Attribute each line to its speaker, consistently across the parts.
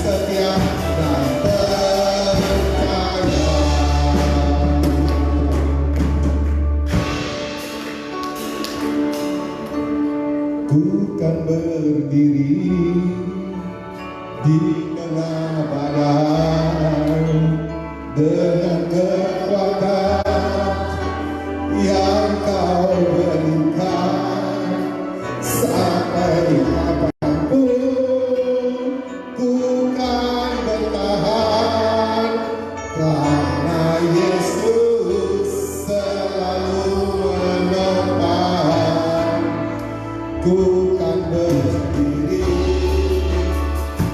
Speaker 1: setia dan percaya. Ku kan berdiri di tengah badai dengan kekuatan yang Kau berikan. Sampai kapanpun ku kan bertahan, karena Yesus selalu menopang. Ku kan berdiri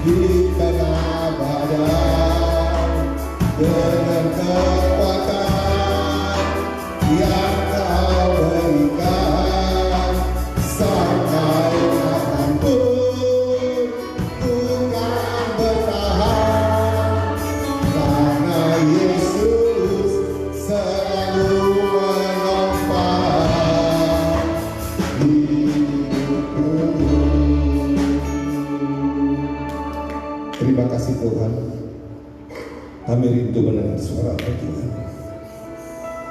Speaker 1: di tengah badai dengan kekuatan yang Kau berikan. Sampai kapanpun ku kan bertahan, karena Yesus selalu menopang hidupku. Terima kasih Tuhan, kami rindu mendengar suara Tuhan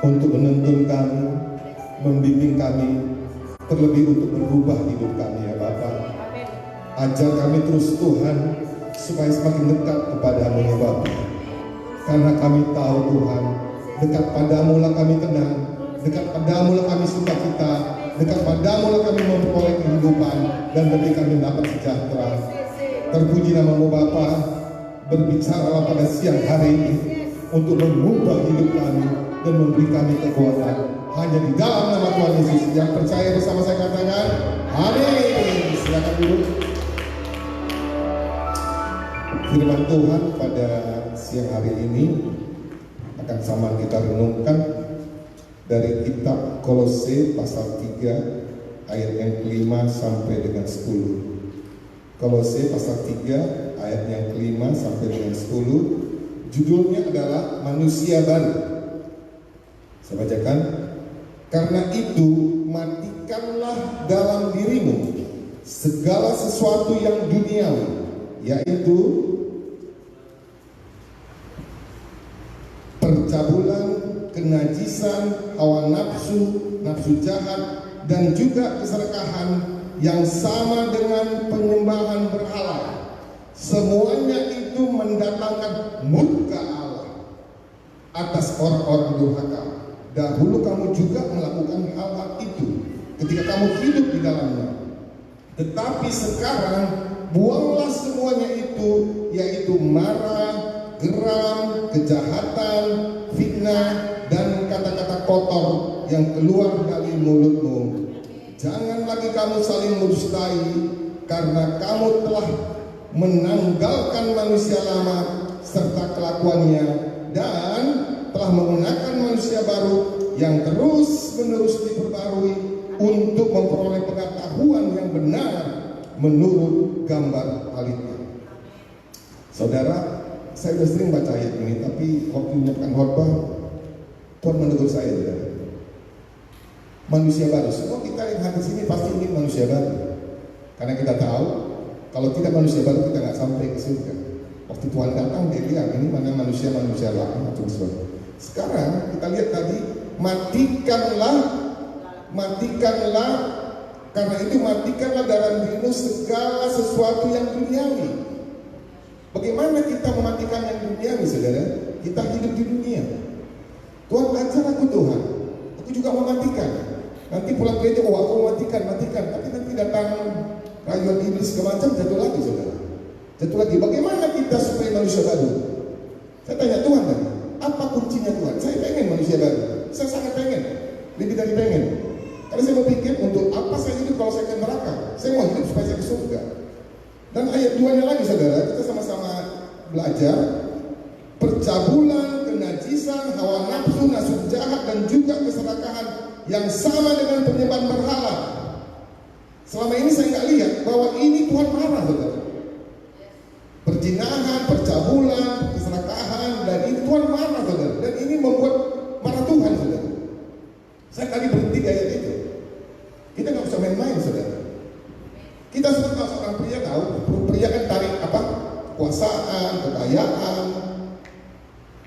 Speaker 1: untuk menuntun kami, membimbing kami, terlebih untuk berubah hidup kami ya Bapa. Ajar kami terus Tuhan, supaya semakin dekat kepadamu ya Bapa. Karena kami tahu Tuhan, dekat padamu lah kami tenang, dekat padamu lah kami sukacita, dekat padamu lah kami memperoleh kehidupan, dan lebih kami dapat sejahtera. Terpuji namamu Bapa. Berbicaralah pada siang hari ini untuk mengubah hidup kami dan memberi kami kekuatan. Hanya di dalam nama Tuhan Yesus. Yang percaya bersama saya katakan amin. Silakan duduk. Firman Tuhan pada siang hari ini akan sama kita renungkan dari kitab Kolose pasal 3 ayat yang ke-5 sampai dengan 10. Kolose pasal 3 ayat yang ke-5 sampai dengan 10. Judulnya adalah manusia baru. Saya bacakan. Karena itu matikanlah dalam dirimu segala sesuatu yang duniawi, yaitu percabulan, kenajisan, hawa nafsu, nafsu jahat, dan juga keserakahan yang sama dengan penyembahan berhala. Semuanya itu mendatangkan murka Allah atas orang-orang durhaka. Dahulu kamu juga melakukan hal-hal itu ketika kamu hidup di dalamnya. Tetapi sekarang buanglah semuanya itu, yaitu marah, geram, kejahatan, fitnah, dan kata-kata kotor yang keluar dari mulutmu. Jangan lagi kamu saling mendustai, karena kamu telah menanggalkan manusia lama serta kelakuannya, dan telah menggunakan manusia baru yang terus-menerus diperbarui untuk memperoleh pengetahuan yang benar menurut gambar halitnya. Saudara, saya sudah sering baca ayat ini, tapi waktu menyiapkan khotbah, Tuhan menegur saya juga. Manusia baru, semua kita yang hadir sini pasti ingin manusia baru, karena kita tahu kalau tidak manusia baru kita nggak sampai ke surga. Waktu Tuhan datang dia bilang ini mana manusia-manusia lama. Sekarang kita lihat tadi, matikanlah, karena itu matikanlah dalam dirimu segala sesuatu yang duniawi. Bagaimana kita mematikan yang duniawi, saudara? Kita hidup di dunia. Tuhan ajar aku Tuhan, aku juga mau matikan. Nanti pulang gereja, oh aku mau matikan. Tapi nanti datang rayuan iblis ke macam, jatuh lagi saudara. Jatuh lagi. Bagaimana kita supaya manusia baru? Saya tanya Tuhan tadi, apa kuncinya Tuhan? Saya pengen manusia baru. Saya sangat pengen, lebih dari pengen. Karena saya berpikir untuk apa saya hidup kalau saya ke neraka? Saya mau hidup supaya saya ke surga. Dan ayat 2-nya lagi saudara, kita sama-sama belajar. Percabulan, kenajisan, hawa nafsu, nafsu jahat, dan juga keserakahan yang sama dengan penyembahan berhala. Selama ini saya nggak lihat bahwa ini Tuhan marah saudara. Perjinahan, percabulan, keserakahan, dan ini Tuhan marah saudara. Dan ini membuat marah Tuhan saudara. Saya tadi berhenti di ayat itu. Kita nggak usah main-main saudara. Kita sebagai seorang pria tahu, pria kan tarik apa? kekuasaan, kekayaan.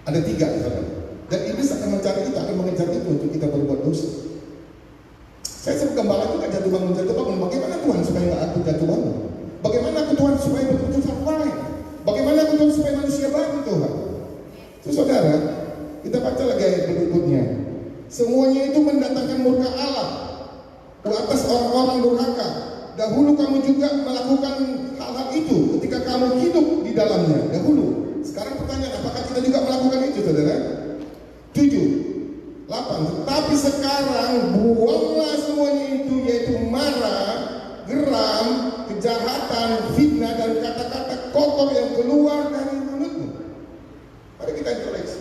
Speaker 1: Ada 3 saudara. Dan iblis akan mencari kita, akan mengejar itu untuk kita berbuat dosa. Saya sebut gembala juga jatuh bangun. Bagaimana Tuhan supaya nggak aku jatuh bangun? Bagaimana aku Tuhan supaya betul-betul survive? Bagaimana aku Tuhan supaya manusia baru Tuhan? So, saudara, kita baca lagi ayat berikutnya. Semuanya itu mendatangkan murka Allah ke atas orang-orang durhaka. Dahulu kamu juga melakukan hal-hal itu ketika kamu hidup di dalamnya. Dahulu. Sekarang pertanyaan, apakah kita juga melakukan itu, saudara? 7, 8. Tetapi sekarang buanglah semuanya itu, yaitu marah, geram, kejahatan, fitnah, dan kata-kata kotor yang keluar dari mulutmu. Mari kita introspeksi.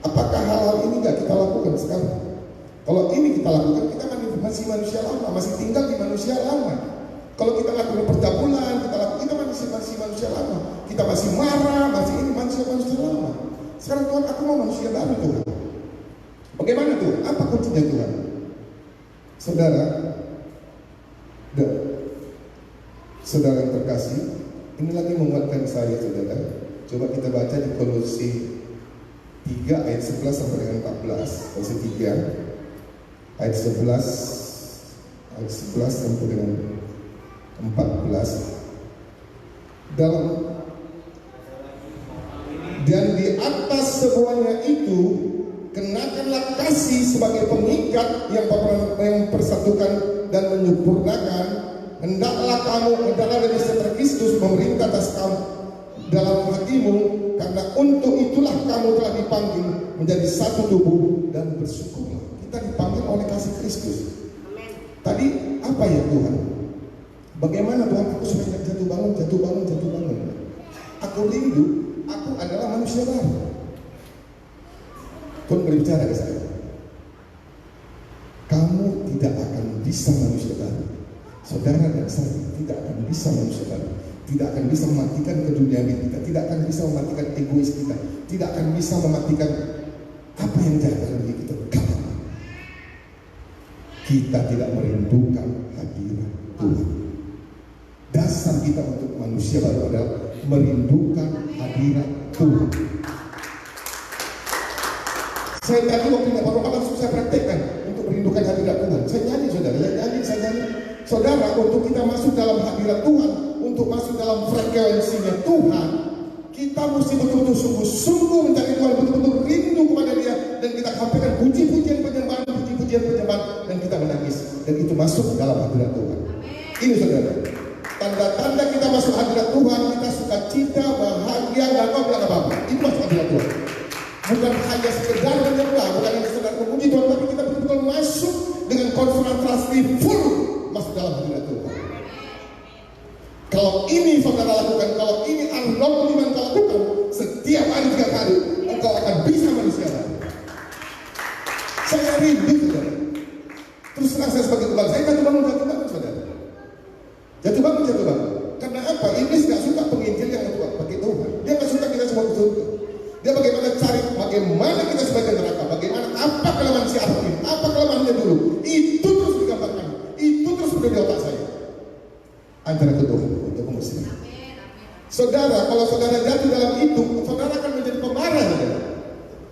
Speaker 1: Apakah hal-hal ini tidak kita lakukan sekarang? Kalau ini kita lakukan, kita masih manusia lama, masih tinggal di manusia lama. Kalau kita lakukan percabulan, kita masih manusia lama. Kita masih marah, masih ini manusia lama. Sekarang Tuhan, aku mau manusia baru Tuhan. Bagaimana Tuhan? Apa kuncinya Tuhan? Saudara, saudara yang terkasih, ini lagi menguatkan saya, saudara. Coba kita baca di Kolose 3 ayat 11 sampai dengan 14. Kolose 3 ayat 11 sampai dengan 14. Dan di atas semuanya itu kenakanlah kasih sebagai pengikat yang persatukan dan menyempurnakan. Hendaklah dari setelah Kristus memerintah atas kamu dalam hatimu, karena untuk itulah kamu telah dipanggil menjadi satu tubuh, dan bersyukurlah. Kita dipanggil oleh kasih Kristus. Tadi apa ya Tuhan? Bagaimana Tuhan aku supaya jatuh bangun? Aku rindu, aku adalah manusia baru. Tuhan berbicara ke saya, kamu tidak akan bisa manusia baru. Saudara dan saya tidak akan bisa manusia baru. Tidak akan bisa mematikan keduniaan kita, tidak akan bisa mematikan egois kita, tidak akan bisa mematikan apa yang jahat dalam diri kita. Kalau kita tidak merindukan hadirat Tuhan. Dasar kita untuk manusia baru adalah merindukan hadirat Tuhan. Saya tadi waktu baru langsung saya praktekkan untuk merindukan hadirat Tuhan. Saya nyanyi saudara, saya nyanyi. Saudara, untuk kita masuk dalam hadirat Tuhan, untuk masuk dalam frekuensinya Tuhan, kita mesti betul-betul sungguh-sungguh mencari Tuhan, betul-betul rindu kepada Dia, dan kita sampaikan puji-pujian penyembahan, dan kita menangis, dan itu masuk dalam hadirat Tuhan. Ini saudara, tanda-tanda kita masuk hadirat Tuhan, kita sukacita, bahagia, nggak tahu bilang apa-apa. Itu masuk hadirat Tuhan. Bukan hanya sekedar menyembah, bukan hanya sekedar memuji Tuhan, tapi kita betul-betul masuk dengan konsentrasi full masuk dalam hadirat Tuhan. Kalau ini saudara lakukan, kalau ini Arnold Liman lakukan, setiap hari 3 kali, engkau akan bisa manusia baru. Saya rindu saudara. Terus terang saya sebagai kembali, saya jatuh bangun saudara. Jatuh bangun. Karena apa? Iblis gak suka penginjil yang pakai Tuhan. Dia gak suka kita semua betul. Dia bagaimana kita sebagai neraka, bagaimana apa kelemahan si Adam ini, apa kelemahannya dulu. Itu terus digambarkan, itu terus sudah di otak saya. Antara ke Tuhan untuk muslim. Saudara, kalau saudara jatuh dalam itu, saudara akan menjadi pemarah saudara.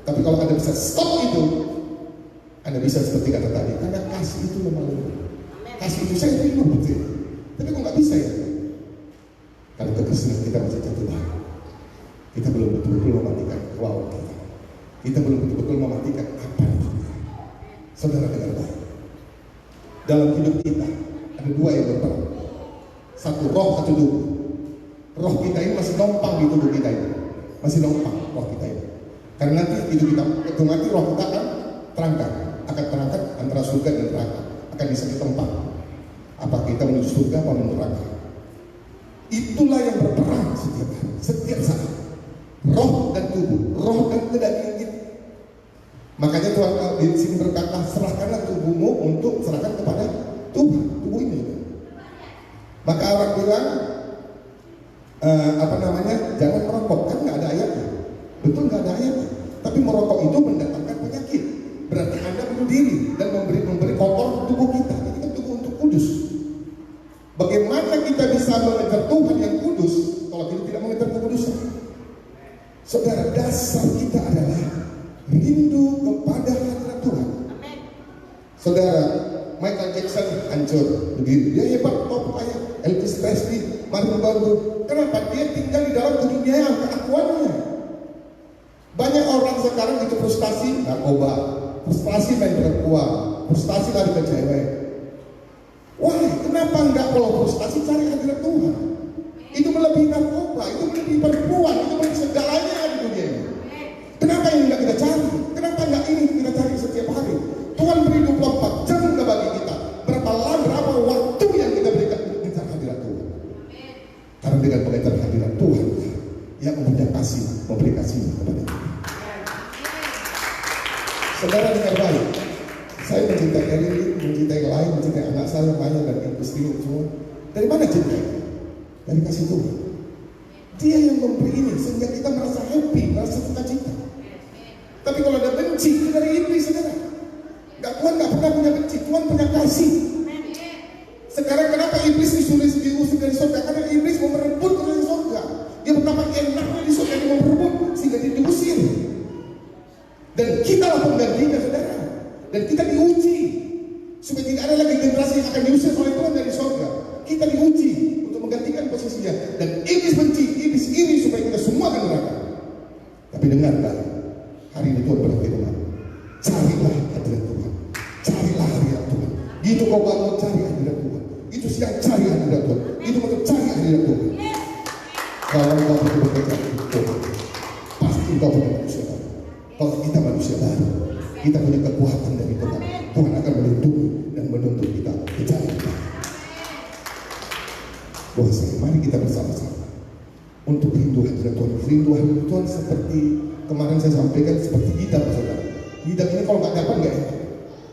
Speaker 1: Tapi kalau Anda bisa stop itu, Anda bisa seperti kata tadi, karena kasih itu memang kasih itu saya rindu betul. Tapi kok nggak bisa ya? Kalau kekesinan kita masih jatuh bangun. Kita belum betul-betul mematikan wow kita. Kita belum betul-betul mematikan apa itu. Saudara dengar baik. Dalam hidup kita ada 2 yang berperang. Satu roh, satu tubuh. Roh kita ini masih numpang di tubuh kita ini. Masih numpang roh kita ini. Karena nanti hidup kita mati, roh kita akan terangkat antara surga dan neraka. Akan di satu tempat. Apa kita menuju surga atau menuju neraka? Itulah yang berperang setiap saat. Roh dan tubuh, roh dan kedagingan kita. Makanya Tuhan di sini berkata, serahkanlah tubuhmu untuk serahkan kepada Tuhan, tubuh ini. Maka orang bilang, jangan merokok, kan nggak ada ayatnya. Betul nggak ada ayatnya. Tapi merokok itu mendatangkan penyakit. Berarti Anda bunuh diri dan memberi kotor tubuh kita. Ini kan tubuh untuk kudus. Bagaimana kita bisa mengejar Tuhan yang kudus kalau kita tidak mengejar tubuh Saudara, dasar kita adalah rindu kepada hadirat Tuhan. Saudara, Michael Jackson hancur begitu, dia hebat, top kaya. Elvis Presley, Martin Bambu. Kenapa? Dia tinggal di dalam keduniaan, keakuannya. Banyak orang sekarang itu frustasi narkoba, frustasi main perempuan, frustasi lari ke cewek. Wah, kenapa enggak kalau frustasi cari hadirat Tuhan? Itu melebihi narkoba, itu melebihi perempuan, itu melebihi segalanya di dunia ini. Kenapa ini enggak kita cari? Kenapa enggak ini kita cari setiap hari? Tuhan beri 24 jam bagi kita. Berapa waktu yang kita berikan untuk mengejar hadirat Tuhan? Karena dengan mengejar hadirat Tuhan yang mempunyai kasih, memberi kasihnya kepada kita. Saudara dengar baik, saya mencintai Erili, mencintai lain, mencintai anak saya, Maya dan istri semua. Dari mana cinta? Dari kasih Tuhan. Dia yang memberi ini sehingga kita merasa happy, merasa cita-cita. Tapi kalau ada benci, itu dari iblis, saudara. Tuhan gak pernah punya benci, Tuhan punya kasih. Sekarang kenapa iblis diusir dari surga? Karena iblis mau merebut dari surga. Dia betapa enaknya di surga, dia mau merebut sehingga dia diusir. Dan kita lah penggantinya, saudara. Dan kita diuji supaya tidak ada lagi generasi yang akan diusir oleh Tuhan dari surga. Kita diuji untuk menggantikan posisinya. Dan iblis benci, iblis iri supaya kita semua akan neraka. Tapi dengarlah, hari ini Tuhan berfirman, carilah hadirat Tuhan, carilah hadirat Tuhan. Itu kau bangun cari hadirat Tuhan. Itu siang cari hadirat Tuhan. Itu malam cari hadirat Tuhan. Kalau kau betul-betul Tuhan, pasti kau punya manusia baru. Kalau kita manusia baru, kita punya kekuatan dari Tuhan. Tuhan akan melindungi dan menuntun kita ke jalan Tuhan. Bahwasanya mari kita bersama-sama untuk rindu hadirat Tuhan. Rindu hadirat Tuhan seperti kemarin saya sampaikan, seperti kita, saudara. Bidang ini kalau nggak dapat nggak enak.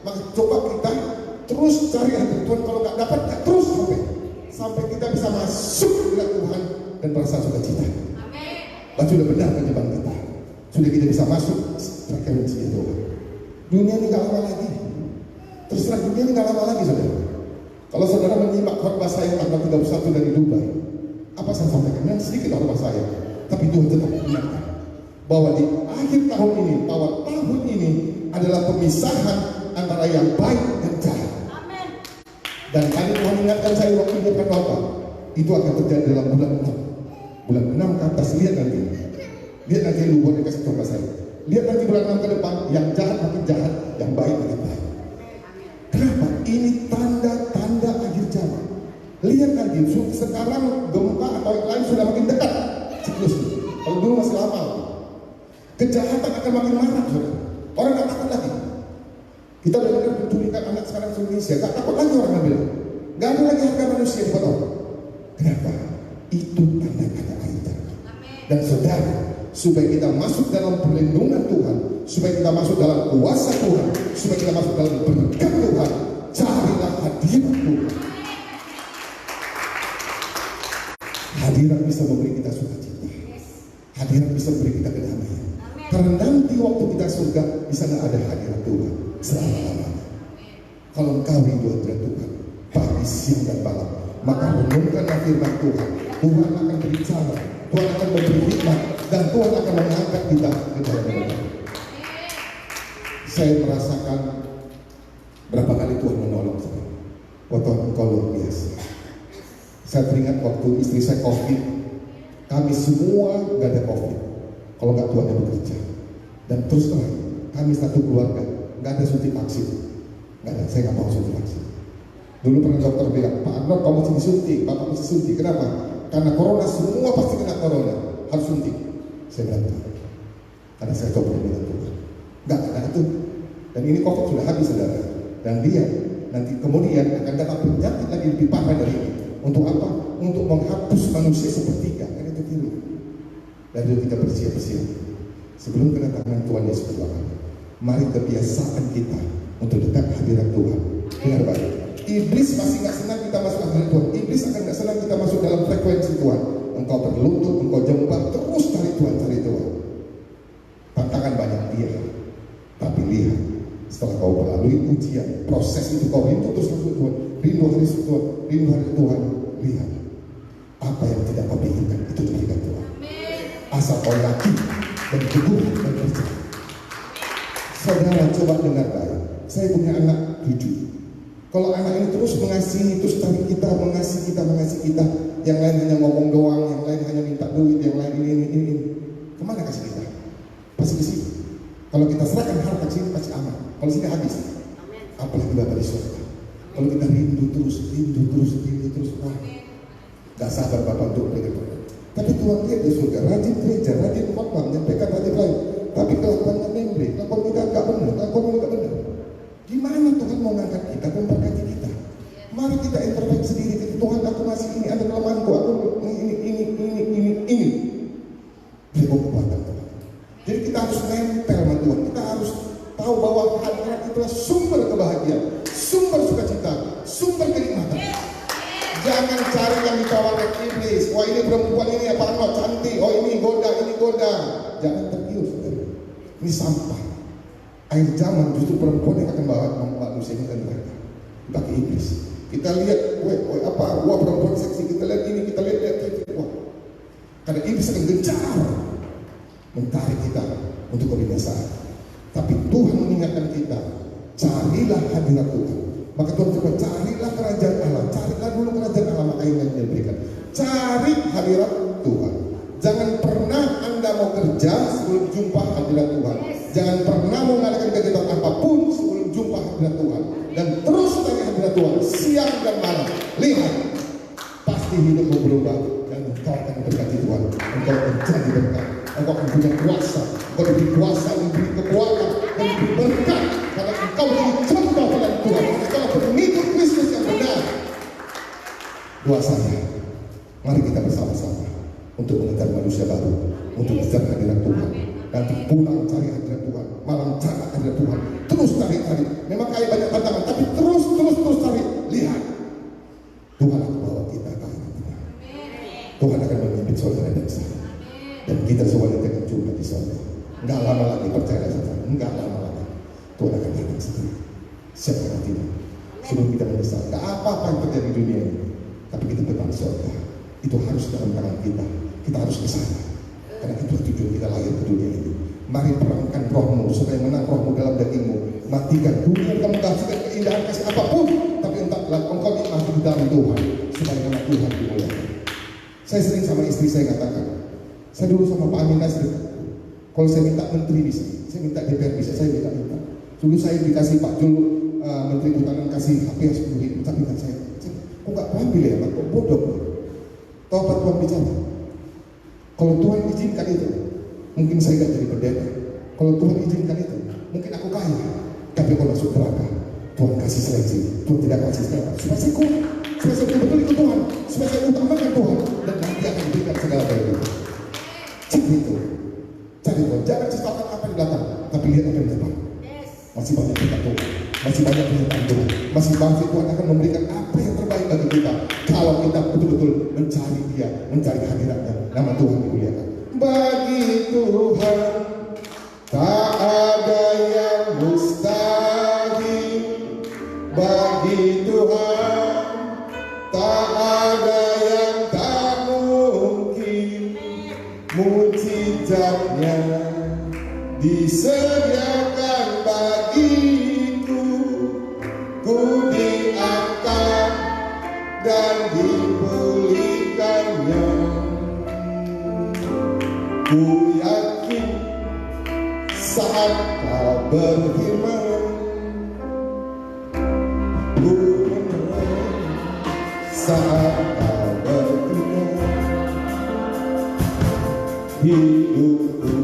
Speaker 1: Maka coba kita terus cari hadirat Tuhan. Kalau nggak dapat, ya terus sampai kita bisa masuk ke Tuhan dan merasa sukacita. Dan sudah benar penyebab kita. Sudah kita bisa masuk frekuensi Tuhan. Dunia ini nggak lama lagi. Terserah dunia ini nggak lama lagi, saudara. Kalau saudara menyimak khotbah saya tanggal 31 dari Dubai, apa saya sampaikan? Yang sedikit khotbah saya, tapi Tuhan tetap mengingatkan bahwa di akhir tahun ini, bahwa tahun ini adalah pemisahan antara yang baik dan jahat. Amen. Dan tadi Tuhan ingatkan saya waktu ini apa? Itu akan terjadi dalam bulan 6. Bulan 6 ke atas, lihat nanti. Lihat nanti luar dikasih contoh saya. Lihat nanti bulan 6 ke depan, yang jahat makin jahat, yang baik makin baik. Kenapa? Ini tanda-tanda akhir zaman. Lihat nanti, sekarang gempa atau yang lain sudah makin dekat siklus. Kalau dulu masih lama. Kejahatan akan makin marah, saudara. Orang gak takut lagi. Kita udah dengar penculikan anak sekarang di Indonesia, gak takut lagi orang bilang. Gak ada lagi harga manusia di kota. Kenapa? Itu tanda-tanda akhir zaman. Dan saudara, supaya kita masuk dalam perlindungan Tuhan, supaya kita masuk dalam kuasa Tuhan, supaya kita masuk dalam berkat Tuhan, carilah hadirat Tuhan. Hadirat bisa memberi kita sukacita. Hadirat bisa memberi kita kedamaian. Karena nanti waktu kita surga bisa nggak ada hadirat Tuhan selama-lamanya. Kalau engkau rindu hadirat Tuhan pagi, siang dan malam, maka renungkanlah firman Tuhan. Tuhan akan berbicara, Tuhan akan memberi hikmat, dan Tuhan akan mengangkat kita ke jalan yang benar. Saya merasakan berapa kali Tuhan menolong saya. Oh Tuhan, engkau luar biasa. Saya teringat waktu istri saya COVID, kami semua nggak ada COVID. Kalau nggak Tuhan yang bekerja. Dan terus terang, kami satu keluarga nggak ada suntik vaksin. Nggak ada, saya nggak mau suntik vaksin. Dulu pernah dokter bilang, Pak Arnold kamu mesti disuntik, Bapak mesti suntik. Kenapa? Karena corona semua pasti kena corona, harus suntik. Saya bilang Tuhan, karena saya coba bilang Tuhan, nggak ada itu. Dan ini COVID sudah habis, saudara. Dan dia nanti kemudian akan datang penyakit lagi lebih parah dari ini. Untuk apa? Untuk menghapus manusia sepertiga. Kan itu kiri. Dan itu kita bersiap-siap sebelum kedatangan Tuhan Yesus kedua kali. Mari kebiasaan kita untuk dekat hadirat Tuhan. Dengar baik. Iblis masih nggak senang kita masuk hadirat Tuhan. Iblis akan nggak senang kita masuk dalam frekuensi Tuhan. Engkau berlutut, engkau jembak, terus cari Tuhan, cari Tuhan. Tantangan banyak dia. Tapi lihat, setelah kau melalui ujian, proses itu kau rindu terus masuk Tuhan, rindu hari Tuhan, rindu hari Tuhan. Lihat, apa yang tidak kau pikirkan itu diberikan Tuhan. Asal kau yakin dan teguh dan percaya. Saudara coba dengar baik. Saya punya anak 7. Kalau anak ini terus mengasihi, terus cari kita, mengasihi kita, yang lain hanya ngomong doang, yang lain hanya minta duit, yang lain ini. Kemana kasih kita? Pasti ke sini. Kalau kita serahkan harta ke sini pasti aman. Kalau sini habis. Apalagi Bapak di surga. Kalau kita rindu terus, wah, gak sabar Bapak untuk bergerak. Tapi Tuhan lihat di surga, rajin gereja, rajin khotbah, menyampaikan rajin lain. Tapi kelakuannya membre, kelakuan kita gak benar. Gimana Tuhan mau ngangkat kita, memberkati kita? Mari kita introspeksi diri kita. Tuhan, aku masih ini, ada kelemahanku, aku ini. Beri kekuatan Tuhan. Jadi kita harus nempel sama Tuhan. Kita harus tahu bahwa hadirat itulah sumber kebahagiaan, sumber sukacita, sumber kenikmatan. Jangan cari yang ditawarkan iblis. Wah, ini perempuan ini apa cantik. Oh, ini goda. Jangan tergiur. Ini sampah. Akhir zaman justru perempuan yang akan bawa manusia ini ke neraka. Pakai iblis. Kita lihat, wah perempuan seksi. Kita lihat ini, kita lihat. Wah, karena iblis akan gencar mencari kita untuk kebinasaan. Tapi Tuhan mengingatkan kita, carilah hadirat Tuhan. Maka Tuhan coba carilah kerajaan Allah. Carilah dulu kerajaan Allah, maka yang diberikan. Cari hadirat Tuhan. Jangan pernah Anda mau kerja sebelum jumpa hadirat Tuhan. Jangan pernah mau mengadakan kegiatan apapun sebelum jumpa hadirat Tuhan. Dan terus cari hadirat Tuhan siang dan malam. Lihat, pasti hidupmu berubah dan engkau akan berkati Tuhan. Engkau akan jadi berkat. Engkau akan punya kuasa. Engkau diberi kuasa, diberi kekuatan, dan diberi berkat. Karena engkau jadi contoh pada Tuhan. Engkau pengikut Kristus yang benar. Doa saya, mari kita bersama-sama untuk mengejar manusia baru, untuk mengejar hadirat Tuhan. Nanti pulang cari hadirat Tuhan, malam cari hadirat Tuhan, terus cari. Memang kayak banyak tantangan, tapi terus cari. Lihat, Tuhan akan bawa kita ke hadirat Tuhan. Tuhan akan memimpin saudara dan saya, dan kita semuanya akan jumpa di sana. Enggak lama lagi, percaya saja, enggak lama lagi Tuhan akan datang sendiri. Siapa yang tidak? Sebelum kita menyesal, enggak apa-apa yang terjadi di dunia ini, tapi kita tetap surga. Itu harus dalam tangan kita. Kita harus ke sana. Karena itu tujuan kita lahir ke dunia ini. Mari perangkan rohmu supaya menang rohmu dalam dagingmu. Matikan dunia, kamu kasihkan keindahan, kasih apapun, tapi entahlah engkau nikmati di dalam Tuhan supaya nama Tuhan dimuliakan. Saya sering sama istri saya katakan, saya dulu sama Pak Amin Nasir, kalau saya minta menteri bisa, saya minta DPR bisa, saya minta. Dulu saya dikasih Pak Jul Menteri Kehutanan kasih HP 10.000, tapi kan saya kok nggak ambil ya Pak, kok bodoh. Tahu apa Tuhan bicara? Kalau Tuhan izinkan itu, mungkin saya nggak jadi pendeta. Kalau Tuhan izinkan itu, mungkin aku kaya. Tapi kalau masuk neraka, Tuhan kasih seleksi. Tuhan tidak kasih segala. Supaya saya kuat, supaya saya betul ikut Tuhan, supaya saya utamakan Tuhan, dan nanti akan diberikan segala itu. Cari itu, cari Tuhan. Jangan sesalkan apa di belakang, tapi lihat apa di depan. Masih banyak kita Tuhan, masih banyak pernyataan Tuhan, masih banyak Tuhan akan memberikan apa yang terbaik bagi kita. Kalau kita betul-betul mencari Dia, mencari hadiratnya, nama Tuhan dimuliakan. Bagi Tuhan tak ada yang mustahil. Bagi Tuhan tak ada yang tak mungkin. Mujizatnya disediakan bagiku. Ku diangkat dan dipulihkannya. Ku yakin saat kau berfirman, ku menang saat kau berfirman. Hidupku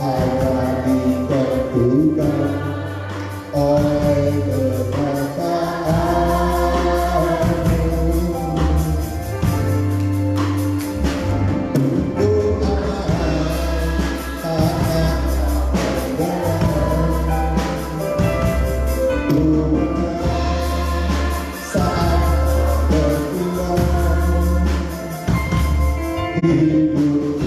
Speaker 1: hanya ditentukan oleh perkataanmu. Hidupku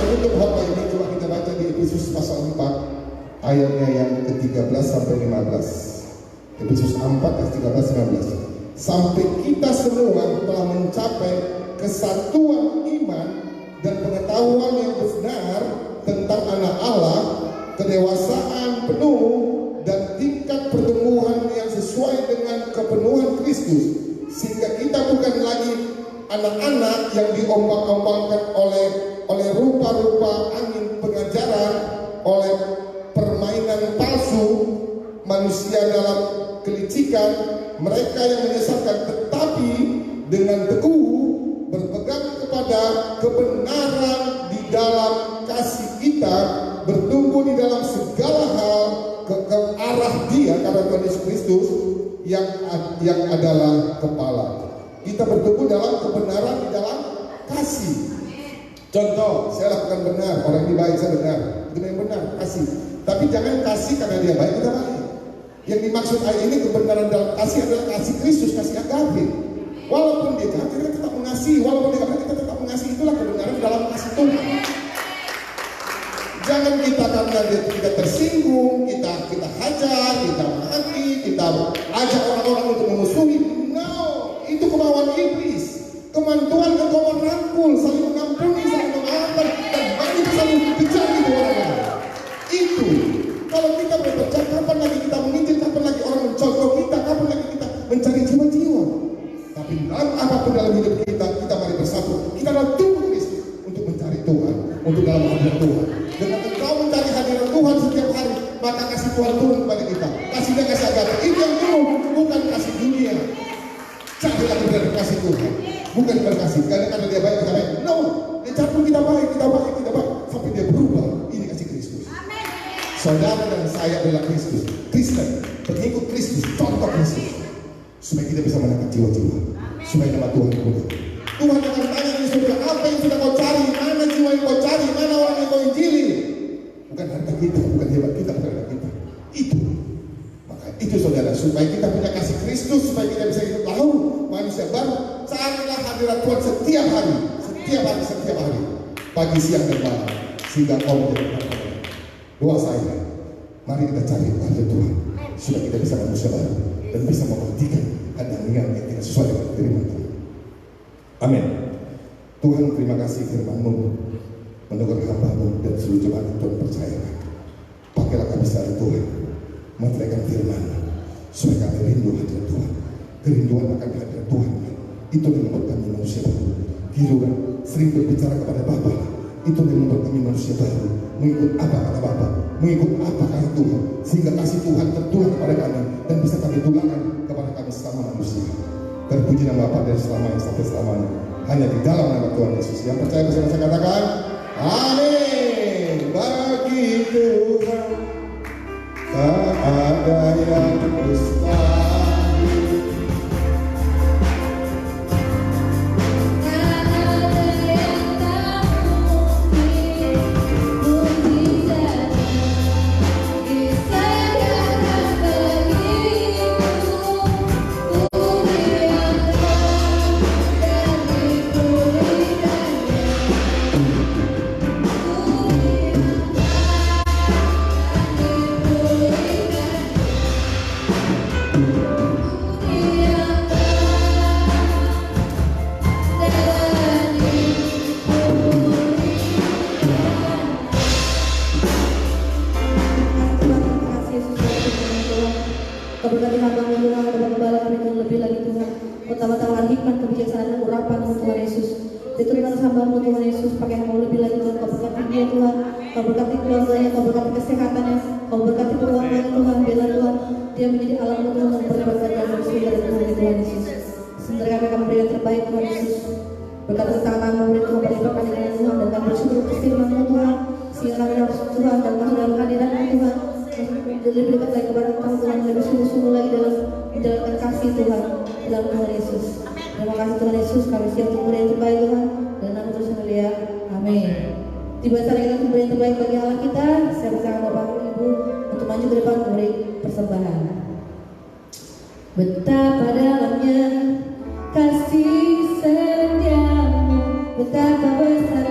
Speaker 1: menutup khotbah ini, coba kita baca di Efesus pasal 4 ayatnya yang ke-13 sampai 15. Efesus 4 ayat 13-15. Sampai kita semua telah mencapai kesatuan iman dan pengetahuan yang benar tentang anak Allah, kedewasaan penuh dan tingkat pertumbuhan yang sesuai dengan kepenuhan Kristus, sehingga kita bukan lagi anak-anak yang diombang-ombangkan oleh rupa-rupa angin pengajaran, oleh permainan palsu manusia dalam kelicikan mereka yang menyesatkan, tetapi dengan teguh berpegang kepada kebenaran di dalam kasih kita, bertumbuh di dalam segala hal ke arah Dia, karena Tuhan Yesus Kristus yang adalah kepala. Kita bertumbuh dalam kebenaran di dalam kasih. Contoh, saya lakukan benar, orang ini baik, saya benar, itu yang benar, kasih. Tapi jangan kasih karena dia baik, kita baik. Yang dimaksud ayat ini kebenaran dalam kasih adalah kasih Kristus, kasih agape. Walaupun dia jahat, kita tetap mengasihi. Walaupun dia jahat, kita tetap mengasihi. Itulah kebenaran dalam kasih Tuhan. Jangan kita karena kita tersinggung, kita hajar, kita maki, kita ajak orang-orang untuk memusuhi. No, itu kemauan iblis. Teman Tuhan engkau merangkul, saling mengampuni, saling memaafkan, dan banyak saling kejar itu orang-orang. Itu kalau kita berbaca, kapan lagi kita menginjil, kapan lagi orang mencontoh kita, kapan lagi kita mencari jiwa-jiwa. Tapi dalam apapun dalam hidup kita mari bersatu. Kita adalah tubuh Kristus untuk mencari Tuhan, untuk dalam hadirat Tuhan. Dengan engkau mencari hadirat Tuhan setiap hari, maka kasih Tuhan turun kepada kita. Kasihnya kasih agape. Itu yang turun, bukan kasih dunia. Cari lagi dari kasih Tuhan, bukan berkasih. Karena dia baik, kita baik. No, dia campur kita baik, sampai dia berubah. Ini kasih Kristus. Saudara dan saya adalah Kristus, Kristen, pengikut Kristus, contoh Kristus, supaya kita bisa menangkap jiwa-jiwa, supaya nama Tuhan dipuji. Tuhan akan tanya di surga, apa yang sudah kau cari, mana jiwa yang kau cari, mana orang yang kau injili. Bukan harta kita, bukan hebat kita, bukan harta kita. Itu, maka itu saudara, supaya kita punya kasih Kristus, supaya kita bisa hidup tahu manusia baru. Carilah hadirat Tuhan setiap hari, pagi, siang, dan malam, sehingga kau menjadi doa saya, mari kita cari hadirat Tuhan, supaya kita bisa manusia baru dan bisa membuktikan kebenaran yang tidak sesuai dengan firman Tuhan. Amin. Tuhan, terima kasih firman-Mu mendengar hamba-Mu dan seluruh jemaat yang Tuhan percayakan. Pakailah kami sehari Tuhan, menyampaikan firman, supaya kami rindu hadirat Tuhan. Kerinduan akan hadirat Tuhan, itu yang membuat kami manusia baru. Kita sering berbicara kepada Bapa, itu yang membuat kami manusia baru. Mengikut apa kata Bapa, mengikut apa kata Tuhan, sehingga kasih Tuhan tertular kepada kami dan bisa kami tularkan kepada kami selama manusia. Terpuji nama Bapa dari selamanya sampai selamanya, hanya di dalam nama Tuhan Yesus. Yang percaya bersama saya katakan, amin. Bagi Tuhan tak ada yang mustahil.
Speaker 2: Berkati hamba-Mu Tuhan, dapat membalas itu lebih lagi Tuhan. Utama-tama hikmat, kebijaksanaan, dan urapan Tuhan Yesus. Diterima hamba-Mu Tuhan Yesus, pakai hamba lebih lagi Tuhan. Kau berkati dia Tuhan, Kau berkati keluarganya, Kau berkati kesehatannya, Kau berkati keuangannya Tuhan, bela Tuhan. Dia menjadi alam Tuhan yang berlipat dan bersumber dari Tuhan Yesus. Sementara kami beri yang terbaik Tuhan Yesus. Berkati tangan murid Tuhan, berlibatkan dengan Tuhan, dan kami bersyukur untuk firman-Mu Tuhan. Sehingga kami harus Tuhan dan masuk dalam hadirat-Mu Tuhan. Lebih dekat lagi kepada Tuhan, Tuhan lebih sungguh-sungguh lagi dalam menjalankan kasih Tuhan dalam Tuhan Yesus. Terima kasih Tuhan Yesus, kami siap untuk beri yang terbaik Tuhan, dan nama terus mulia. Amin. Tiba saatnya kita untuk beri yang terbaik bagi Allah kita. Saya persilakan Bapak Ibu untuk maju ke depan memberi persembahan. Betapa dalamnya kasih setiamu, betapa besar